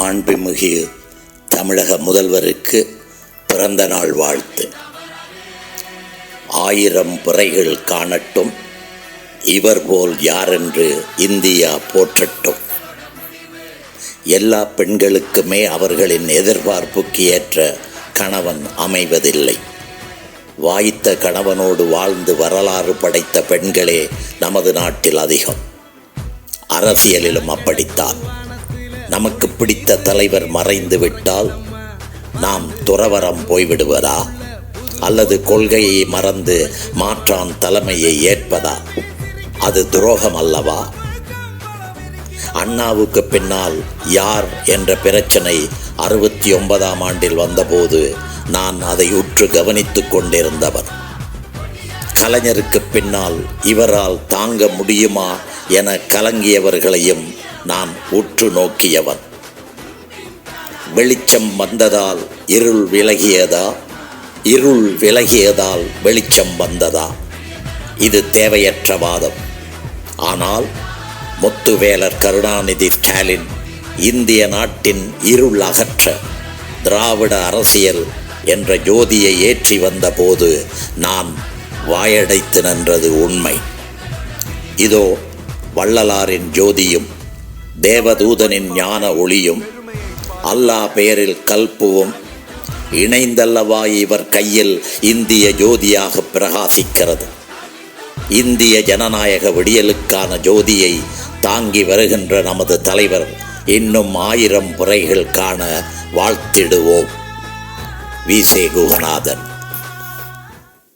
மாண்புமிகு தமிழக முதல்வருக்கு பிறந்த நாள் வாழ்த்து. 1000 பிறைகள் காணட்டும், இவர் போல் யாரென்று இந்தியா போற்றட்டும். எல்லா பெண்களுக்குமே அவர்களின் எதிர்பார்ப்புக்கு ஏற்ற கணவன் அமைவதில்லை. வாய்த்த கணவனோடு வாழ்ந்து வரலாறு படைத்த பெண்களே நமது நாட்டில் அதிகம். அரசியலிலும் அப்படித்தான். நமக்கு பிடித்த தலைவர் மறைந்து விட்டால் நாம் துறவரம் போய்விடுவதா, அல்லது கொள்கையை மறந்து மாற்றான் தலைமையை ஏற்பதா? அது துரோகம் அல்லவா? அண்ணாவுக்கு பின்னால் யார் என்ற பிரச்சனை 69ஆம் ஆண்டில் வந்தபோது நான் அதை உற்று கவனித்துக் கொண்டிருந்தவர். கலைஞருக்கு பின்னால் இவரால் தாங்க முடியுமா என கலங்கியவர்களையும் நான் உற்று நோக்கியவன். வெளிச்சம் வந்ததால் இருள் விலகியதா, இருள் விலகியதால் வெளிச்சம் வந்ததா? இது தேவையற்ற வாதம். ஆனால் முத்துவேலர் கருணாநிதி ஸ்டாலின் இந்திய நாட்டின் இருள் அகற்ற திராவிட அரசியல் என்ற ஜோதியை ஏற்றி வந்தபோது நான் வாயடைத்து நின்றது உண்மை. இதோ வள்ளலாரின் ஜோதியும் தேவதூதனின் ஞான ஒளியும் அல்லாஹ் பெயரில் கல்புவும் இணைந்தல்லவா இவர் கையில் இந்திய ஜோதியாக பிரகாசிக்கிறது. இந்திய ஜனநாயக விடியலுக்கான ஜோதியை தாங்கி வருகின்ற நமது தலைவர் இன்னும் 1000 பிறைகள் காண வாழ்த்திடுவோம். வி. சே. குகநாதன்.